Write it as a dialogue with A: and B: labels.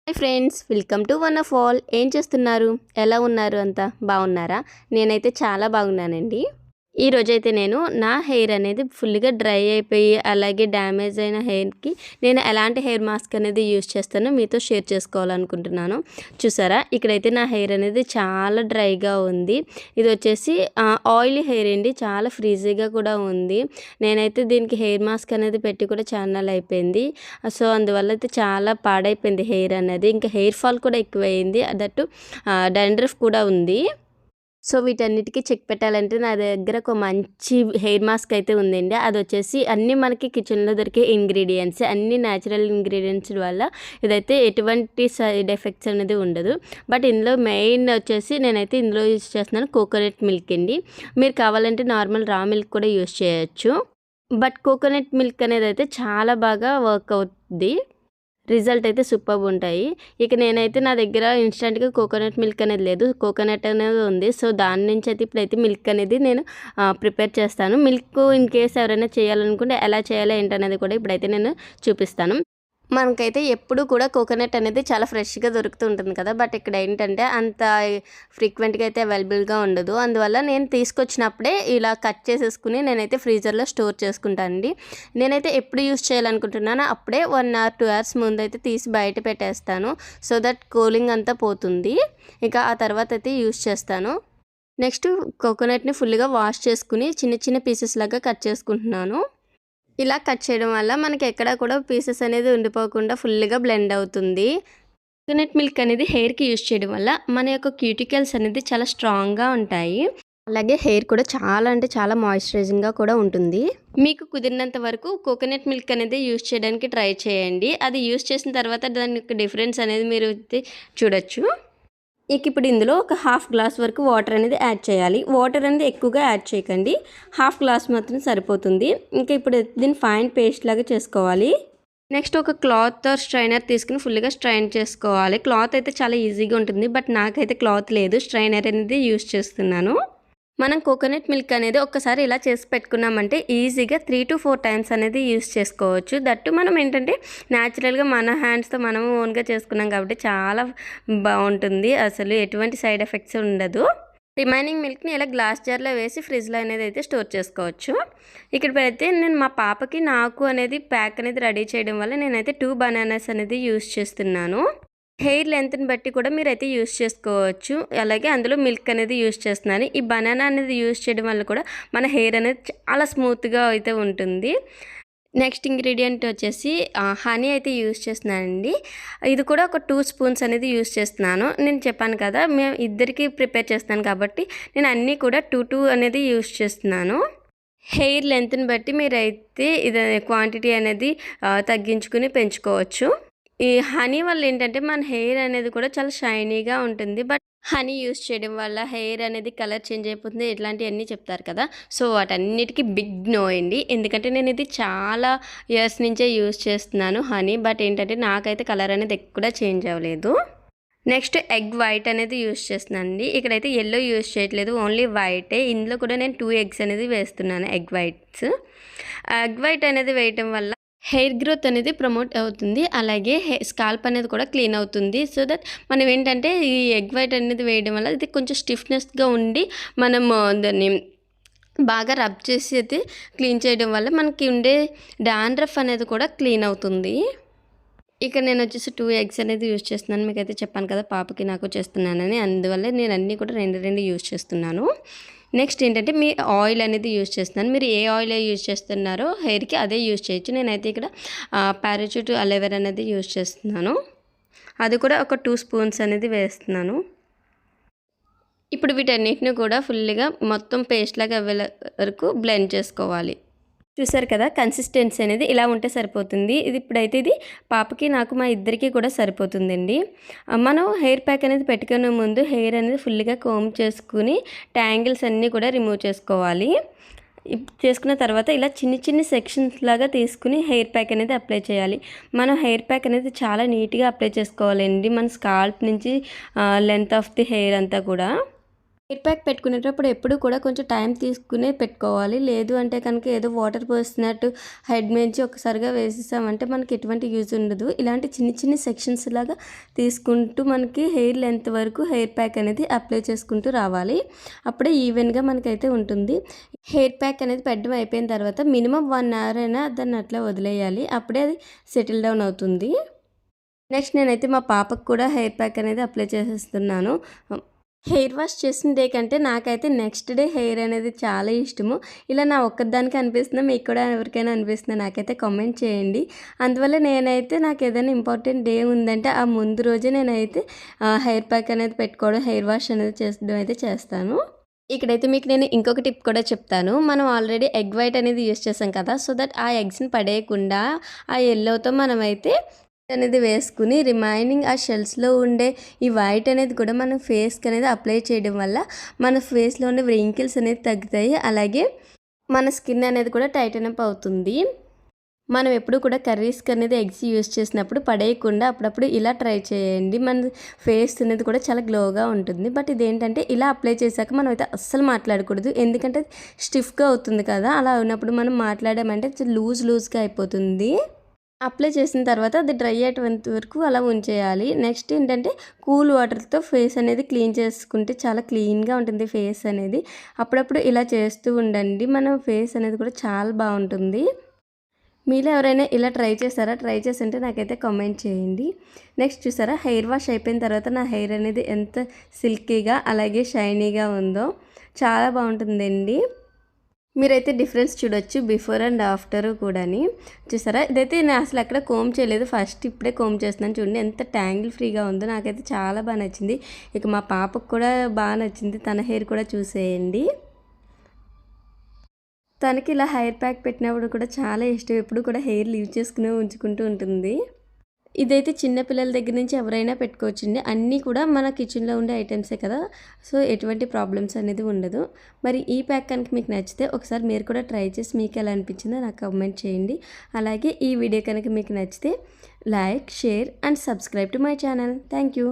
A: Hi friends, welcome to one of all. ఏం చేస్తున్నారు? ఎలా ఉన్నారు? అంతా బాగున్నారా? నేనైతే చాలా బాగున్నానండి. ఈరోజైతే నేను నా హెయిర్ అనేది ఫుల్గా డ్రై అయిపోయి అలాగే డ్యామేజ్ అయిన హెయిర్కి నేను ఎలాంటి హెయిర్ మాస్క్ అనేది యూస్ చేస్తానో మీతో షేర్ చేసుకోవాలనుకుంటున్నాను. చూసారా, ఇక్కడైతే నా హెయిర్ అనేది చాలా డ్రైగా ఉంది. ఇది వచ్చేసి ఆయిలీ హెయిర్ అండి, చాలా ఫ్రీజీగా కూడా ఉంది. నేనైతే దీనికి హెయిర్ మాస్క్ అనేది పెట్టి కూడా ఛానల్ అయిపోయింది. సో అందువల్ల అయితే చాలా పాడైపోయింది హెయిర్ అనేది. ఇంకా హెయిర్ ఫాల్ కూడా ఎక్కువైంది, దట్టు డాండ్రఫ్ కూడా ఉంది. సో వీటన్నిటికీ చెక్ పెట్టాలంటే నా దగ్గర ఒక మంచి హెయిర్ మాస్క్ అయితే ఉందండి. అది వచ్చేసి అన్నీ మనకి కిచెన్లో దొరికే ఇంగ్రీడియంట్స్, అన్ని న్యాచురల్ ఇంగ్రీడియంట్స్ వల్ల ఇదైతే ఎటువంటి సైడ్ ఎఫెక్ట్స్ అనేది ఉండదు. బట్ ఇందులో మెయిన్ వచ్చేసి నేనైతే ఇందులో యూజ్ చేస్తున్నాను కోకోనట్ మిల్క్ అండి. మీరు కావాలంటే నార్మల్ రా మిల్క్ కూడా యూజ్ చేయొచ్చు. బట్ కోకోనట్ మిల్క్ అనేది అయితే చాలా బాగా వర్క్ అవుతుంది. రిజల్ట్ అయితే సూపర్బ్ ఉంటాయి. ఇక నేనైతే నా దగ్గర ఇన్స్టెంట్గా కోకోనట్ మిల్క్ అనేది లేదు, కోకోనట్ అనేది ఉంది. సో దాని నుంచి అయితే ఇప్పుడైతే మిల్క్ అనేది నేను ప్రిపేర్ చేస్తాను. మిల్క్ ఇన్ కేస్ ఎవరైనా చేయాలనుకుంటే ఎలా చేయాలో ఏంటనేది కూడా ఇప్పుడైతే నేను చూపిస్తాను. మనకైతే ఎప్పుడు కూడా కోకోనట్ అనేది చాలా ఫ్రెష్గా దొరుకుతూ ఉంటుంది కదా. బట్ ఇక్కడ ఏంటంటే అంత ఫ్రీక్వెంట్గా అయితే అవైలబుల్గా ఉండదు. అందువల్ల నేను తీసుకొచ్చినప్పుడే ఇలా కట్ చేసేసుకుని నేనైతే ఫ్రీజర్లో స్టోర్ చేసుకుంటానండి. నేనైతే ఎప్పుడు యూస్ చేయాలనుకుంటున్నానో అప్పుడే 1 hour 2 hours ముందైతే తీసి బయట పెట్టేస్తాను. సో దట్ కూలింగ్ అంతా పోతుంది. ఇక ఆ తర్వాత అయితే యూస్ చేస్తాను. నెక్స్ట్ కోకోనట్ని ఫుల్గా వాష్ చేసుకుని చిన్న చిన్న పీసెస్ లాగా కట్ చేసుకుంటున్నాను. ఇలా కట్ చేయడం వల్ల మనకి ఎక్కడ కూడా పీసెస్ అనేది ఉండిపోకుండా ఫుల్గా బ్లెండ్ అవుతుంది. కోకోనట్ మిల్క్ అనేది హెయిర్కి యూజ్ చేయడం వల్ల మన యొక్క క్యూటికల్స్ అనేది చాలా స్ట్రాంగ్గా ఉంటాయి. అలాగే హెయిర్ కూడా చాలా అంటే చాలా మాయిశ్చరైజింగ్గా కూడా ఉంటుంది. మీకు కుదిరినంత వరకు కోకోనట్ మిల్క్ అనేది యూజ్ చేయడానికి ట్రై చేయండి. అది యూజ్ చేసిన తర్వాత దాని యొక్క డిఫరెన్స్ అనేది మీరు చూడొచ్చు. ఇప్పుడు ఇందులో ఒక 1/2 గ్లాస్ వరకు వాటర్ అనేది యాడ్ చేయాలి. వాటర్ అనేది ఎక్కువగా యాడ్ చేయకండి, 1/2 గ్లాస్ మాత్రం సరిపోతుంది. ఇంకా ఇప్పుడు దీన్ని ఫైన్ పేస్ట్ లాగా చేసుకోవాలి. నెక్స్ట్ ఒక క్లాత్ ఆర్ స్ట్రైనర్ తీసుకుని ఫుల్గా స్ట్రైన్ చేసుకోవాలి. క్లాత్ అయితే చాలా ఈజీగా ఉంటుంది, బట్ నాకైతే క్లాత్ లేదు, స్ట్రైనర్ అనేది యూజ్ చేస్తున్నాను. మనం కోకోనట్ మిల్క్ అనేది ఒక్కసారి ఇలా చేసి పెట్టుకున్నామంటే ఈజీగా 3 to 4 times అనేది యూస్ చేసుకోవచ్చు. దట్టు మనం ఏంటంటే న్యాచురల్గా మన హ్యాండ్స్తో మనం ఓన్గా చేసుకున్నాం కాబట్టి చాలా బాగుంటుంది. అసలు ఎటువంటి సైడ్ ఎఫెక్ట్స్ ఉండదు. రిమైనింగ్ మిల్క్ని ఇలా గ్లాస్ జార్లో వేసి ఫ్రిడ్జ్లో అనేది అయితే స్టోర్ చేసుకోవచ్చు. ఇక్కడైతే నేను మా పాపకి నాకు అనేది ప్యాక్ అనేది రెడీ చేయడం వల్ల నేనైతే 2 bananas అనేది యూస్ చేస్తున్నాను. హెయిర్ లెంత్ని బట్టి కూడా మీరైతే యూస్ చేసుకోవచ్చు. అలాగే అందులో మిల్క్ అనేది యూస్ చేస్తున్నాను. ఈ బనానా అనేది యూస్ చేయడం వల్ల కూడా మన హెయిర్ అనేది చాలా స్మూత్గా అయితే ఉంటుంది. నెక్స్ట్ ఇంగ్రీడియంట్ వచ్చేసి హనీ అయితే యూస్ చేస్తున్నానండి. ఇది కూడా ఒక 2 spoons అనేది యూస్ చేస్తున్నాను. నేను చెప్పాను కదా, మేము ఇద్దరికి ప్రిపేర్ చేస్తాను కాబట్టి నేను అన్నీ కూడా 2 అనేది యూస్ చేస్తున్నాను. హెయిర్ లెంత్ని బట్టి మీరైతే ఇది క్వాంటిటీ అనేది తగ్గించుకుని పెంచుకోవచ్చు. ఈ హనీ వల్ల ఏంటంటే మన హెయిర్ అనేది కూడా చాలా షైనీగా ఉంటుంది. బట్ హనీ యూస్ చేయడం వల్ల హెయిర్ అనేది కలర్ చేంజ్ అయిపోతుంది, ఇట్లాంటివన్నీ చెప్తారు కదా. సో వాటన్నిటికీ బిగ్ నో అండి. ఎందుకంటే నేను ఇది చాలా ఇయర్స్ నుంచే యూస్ చేస్తున్నాను హనీ. బట్ ఏంటంటే నాకైతే కలర్ అనేది ఎక్కువ చేంజ్ అవ్వలేదు. నెక్స్ట్ ఎగ్ వైట్ అనేది యూస్ చేస్తున్నానండి. ఇక్కడైతే ఎల్లో యూస్ చేయట్లేదు, ఓన్లీ వైటే. ఇందులో కూడా నేను 2 eggs అనేది వేస్తున్నాను, ఎగ్ వైట్స్. ఎగ్ వైట్ అనేది వేయటం వల్ల హెయిర్ గ్రోత్ అనేది ప్రమోట్ అవుతుంది. అలాగే స్కాల్ప్ అనేది కూడా క్లీన్ అవుతుంది. సో దట్ మనం ఏంటంటే ఈ ఎగ్ వైట్ అనేది వేయడం వల్ల ఇది కొంచెం స్టిఫ్నెస్గా ఉండి మనం దాన్ని బాగా రబ్ చేసి అయితే క్లీన్ చేయడం వల్ల మనకి ఉండే డాండ్రఫ్ అనేది కూడా క్లీన్ అవుతుంది. ఇక నేను వచ్చేసి 2 eggs అనేది యూజ్ చేస్తున్నాను. మీకైతే చెప్పాను కదా పాపకి నాకు చేస్తున్నానని, అందువల్ల నేను అన్నీ కూడా 2 యూజ్ చేస్తున్నాను. నెక్స్ట్ ఏంటంటే మీ ఆయిల్ అనేది యూజ్ చేస్తున్నాను. మీరు ఏ ఆయిల్ యూజ్ చేస్తున్నారో హెయిర్కి అదే యూజ్ చేయొచ్చు. నేనైతే ఇక్కడ పారాచూట్ అలోవెరా అనేది యూజ్ చేస్తున్నాను. అది కూడా ఒక 2 spoons అనేది వేస్తున్నాను. ఇప్పుడు వీటన్నిటిని కూడా ఫుల్గా మొత్తం పేస్ట్ లాగా అవ్వే వరకు బ్లెండ్ చేసుకోవాలి. చూసారు కదా, కన్సిస్టెన్సీ అనేది ఇలా ఉంటే సరిపోతుంది. ఇప్పుడైతే ఇది పాపకి నాకు మా ఇద్దరికి కూడా సరిపోతుందండి. మనం హెయిర్ ప్యాక్ అనేది పెట్టుకునే ముందు హెయిర్ అనేది ఫుల్గా కోమ్ చేసుకుని ట్యాంగిల్స్ అన్నీ కూడా రిమూవ్ చేసుకోవాలి. చేసుకున్న తర్వాత ఇలా చిన్ని చిన్ని సెక్షన్స్ లాగా తీసుకుని హెయిర్ ప్యాక్ అనేది అప్లై చేయాలి. మనం హెయిర్ ప్యాక్ అనేది చాలా నీట్గా అప్లై చేసుకోవాలండి, మన స్కాల్ప్ నుంచి లెంత్ ఆఫ్ ది హెయిర్ అంతా కూడా. హెయిర్ ప్యాక్ పెట్టుకునేటప్పుడు ఎప్పుడు కూడా కొంచెం టైం తీసుకునే పెట్టుకోవాలి. లేదు అంటే కనుక ఏదో వాటర్ పోస్తున్నట్టు హెడ్ నుంచి ఒకసారిగా వేసేసామంటే మనకి ఎటువంటి యూజ్ ఉండదు. ఇలాంటి చిన్ని చిన్ని సెక్షన్స్ లాగా తీసుకుంటూ మనకి హెయిర్ లెంత్ వరకు హెయిర్ ప్యాక్ అనేది అప్లై చేసుకుంటూ రావాలి. అప్పుడే ఈవెన్‌గా మనకైతే ఉంటుంది. హెయిర్ ప్యాక్ అనేది పెట్టడం అయిపోయిన తర్వాత మినిమమ్ 1 అవర్ అయినా దాన్ని అట్లా వదిలేయాలి. అప్పుడే అది సెటిల్ డౌన్ అవుతుంది. నెక్స్ట్ నేనైతే మా పాపకు కూడా హెయిర్ ప్యాక్ అనేది అప్లై చేసేస్తున్నాను. హెయిర్ వాష్ చేసిన డే కంటే నాకైతే నెక్స్ట్ డే హెయిర్ అనేది చాలా ఇష్టము. ఇలా నా ఒక్కదానికే అనిపిస్తుందా? మీకు కూడా ఎవరికైనా అనిపిస్తుందా? నాకైతే కామెంట్ చేయండి. అందువల్ల నేనైతే నాకు ఏదైనా ఇంపార్టెంట్ డే ఉందంటే ఆ ముందు రోజే నేనైతే హెయిర్ ప్యాక్ అనేది పెట్టుకోవడం, హెయిర్ వాష్ అనేది చేయడం అయితే చేస్తాను. ఇక్కడైతే మీకు నేను ఇంకొక టిప్ కూడా చెప్తాను. మనం ఆల్రెడీ ఎగ్ వైట్ అనేది యూజ్ చేసాం కదా! సో దట్ ఆ ఎగ్స్‌ని పడేయకుండా ఆ యెల్లోతో మనమైతే అనేది వేసుకుని రిమైనింగ్ ఆ షెల్స్‌లో ఉండే ఈ వైట్ అనేది కూడా మనం ఫేస్‌కి అనేది అప్లై చేయడం వల్ల మన ఫేస్‌లో ఉన్న వ్రింకిల్స్ అనేది తగ్గుతాయి. అలాగే మన స్కిన్ అనేది కూడా టైటన్ అప్ అవుతుంది. మనం ఎప్పుడు కూడా కర్రీస్‌కి అనేది ఎగ్స్ యూజ్ చేసినప్పుడు పడేయకుండా అప్పుడప్పుడు ఇలా ట్రై చేయండి. మన ఫేస్ అనేది కూడా చాలా గ్లోగా ఉంటుంది. బట్ ఇదేంటంటే ఇలా అప్లై చేశాక మనం అయితే అస్సలు మాట్లాడకూడదు. ఎందుకంటే స్టిఫ్‌గా అవుతుంది కదా! అలా ఉన్నప్పుడు మనం మాట్లాడామంటే లూజ్‌గా అయిపోతుంది. అప్లై చేసిన తర్వాత అది డ్రై అయ్యేంత వరకు అలా ఉంచేయాలి. నెక్స్ట్ ఏంటంటే కూల్ వాటర్‌తో ఫేస్ అనేది క్లీన్ చేసుకుంటే చాలా క్లీన్‌గా ఉంటుంది ఫేస్ అనేది. అప్పుడప్పుడు ఇలా చేస్తూ ఉండండి. మన ఫేస్ అనేది కూడా చాలా బావుంటుంది. మీలో ఎవరైనా ఇలా ట్రై చేశారా? ట్రై చేసుంటే నాకైతే కామెంట్ చేయండి. నెక్స్ట్ చూసారా హెయిర్ వాష్ అయిపోయిన తర్వాత నా హెయిర్ అనేది ఎంత సిల్కీగా అలాగే షైనీగా ఉందో చాలా బావుంటుందండి. మీరైతే డిఫరెన్స్ చూడొచ్చు బిఫోర్ అండ్ ఆఫ్టర్ కూడాని. చూసారా? ఇదైతే నేను అసలు ఎక్కడ కోంబ్ చేయలేదు. ఫస్ట్ ఇప్పుడే కోంబ్ చేస్తున్నాను. చూడండి ఎంత ట్యాంగిల్ ఫ్రీగా ఉందో. నాకైతే చాలా బాగా నచ్చింది. ఇక మా పాపకు కూడా బాగా నచ్చింది. తన హెయిర్ కూడా చూసేయండి. తనకి ఇలా హెయిర్ ప్యాక్ పెట్టినప్పుడు కూడా చాలా ఇష్టం. ఎప్పుడు కూడా హెయిర్ లీవ్ చేసుకునే ఉంచుకుంటూ ఉంటుంది. ఇదైతే చిన్న పిల్లల దగ్గర నుంచి ఎవరైనా పెట్టుకోవచ్చండి. అన్నీ కూడా మన కిచెన్‌లో ఉండే ఐటెమ్సే కదా! సో, ఎటువంటి ప్రాబ్లమ్స్ అనేది ఉండదు. మరి ఈ ప్యాక్ కనుక మీకు నచ్చితే ఒకసారి మీరు కూడా ట్రై చేసి మీకు ఎలా అనిపించిందో నాకు కామెంట్ చేయండి. అలాగే ఈ వీడియో కనుక మీకు నచ్చితే like, share and subscribe to my channel. Thank you.